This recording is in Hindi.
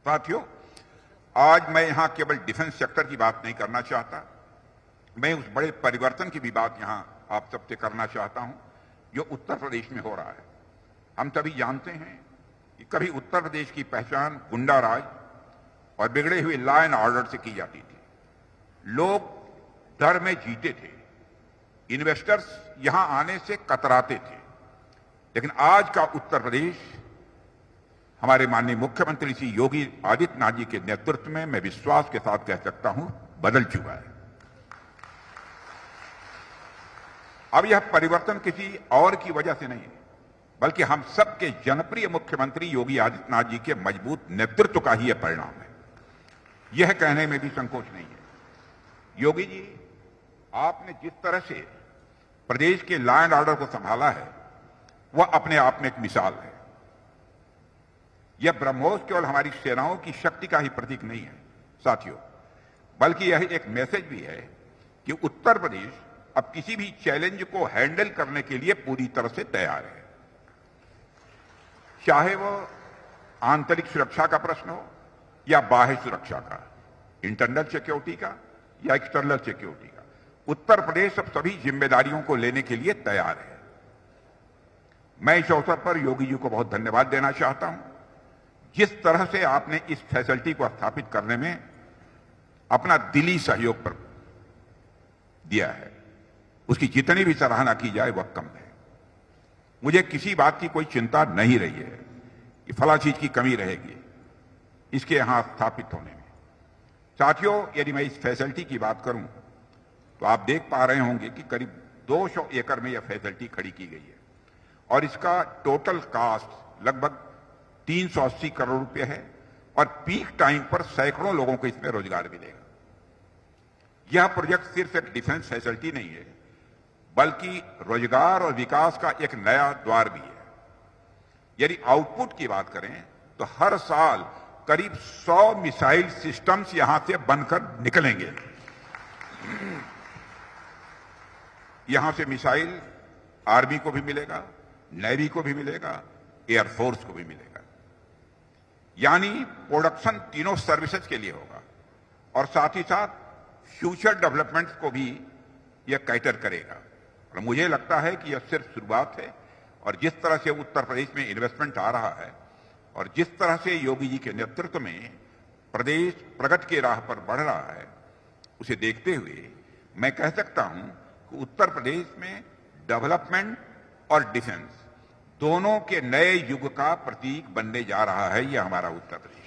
साथियों, आज मैं यहां केवल डिफेंस सेक्टर की बात नहीं करना चाहता, मैं उस बड़े परिवर्तन की भी बात यहां आप सबसे करना चाहता हूं जो उत्तर प्रदेश में हो रहा है। हम सभी जानते हैं कि कभी उत्तर प्रदेश की पहचान गुंडा राज और बिगड़े हुए लॉ एंड ऑर्डर से की जाती थी। लोग डर में जीते थे, इन्वेस्टर्स यहां आने से कतराते थे। लेकिन आज का उत्तर प्रदेश हमारे माननीय मुख्यमंत्री श्री योगी आदित्यनाथ जी के नेतृत्व में मैं विश्वास के साथ कह सकता हूं बदल चुका है। अब यह परिवर्तन किसी और की वजह से नहीं है, बल्कि हम सबके जनप्रिय मुख्यमंत्री योगी आदित्यनाथ जी के मजबूत नेतृत्व का ही यह परिणाम है। यह कहने में भी संकोच नहीं है। योगी जी, आपने जिस तरह से प्रदेश के लॉ एंड ऑर्डर को संभाला है वह अपने आप में एक मिसाल है। यह ब्रह्मोस केवल हमारी सेनाओं की शक्ति का ही प्रतीक नहीं है साथियों, बल्कि यह एक मैसेज भी है कि उत्तर प्रदेश अब किसी भी चैलेंज को हैंडल करने के लिए पूरी तरह से तैयार है। चाहे वह आंतरिक सुरक्षा का प्रश्न हो या बाह्य सुरक्षा का, इंटरनल सिक्योरिटी का या एक्सटर्नल सिक्योरिटी का, उत्तर प्रदेश अब सभी जिम्मेदारियों को लेने के लिए तैयार है। मैं इस अवसर पर योगी जी को बहुत धन्यवाद देना चाहता हूं। जिस तरह से आपने इस फैसिलिटी को स्थापित करने में अपना दिली सहयोग पर दिया है, उसकी जितनी भी सराहना की जाए वह कम है। मुझे किसी बात की कोई चिंता नहीं रही है कि फला चीज की कमी रहेगी इसके यहां स्थापित होने में। साथियों, यदि मैं इस फैसिलिटी की बात करूं तो आप देख पा रहे होंगे कि करीब 200 एकड़ में यह फैसिलिटी खड़ी की गई है और इसका टोटल कॉस्ट लगभग 380 करोड़ रुपए है और पीक टाइम पर सैकड़ों लोगों को इसमें रोजगार मिलेगा। यह प्रोजेक्ट सिर्फ एक डिफेंस फैसिलिटी नहीं है, बल्कि रोजगार और विकास का एक नया द्वार भी है। यदि आउटपुट की बात करें तो हर साल करीब 100 मिसाइल सिस्टम्स यहां से बनकर निकलेंगे। यहां से मिसाइल आर्मी को भी मिलेगा, नेवी को भी मिलेगा, एयरफोर्स को भी मिलेगा। यानी प्रोडक्शन तीनों सर्विसेज के लिए होगा और साथ ही साथ फ्यूचर डेवलपमेंट को भी यह कैटर करेगा। और मुझे लगता है कि यह सिर्फ शुरुआत है और जिस तरह से उत्तर प्रदेश में इन्वेस्टमेंट आ रहा है और जिस तरह से योगी जी के नेतृत्व में प्रदेश प्रगति की राह पर बढ़ रहा है, उसे देखते हुए मैं कह सकता हूं कि उत्तर प्रदेश में डेवलपमेंट और डिफेंस दोनों के नए युग का प्रतीक बनने जा रहा है यह हमारा उत्तर प्रदेश।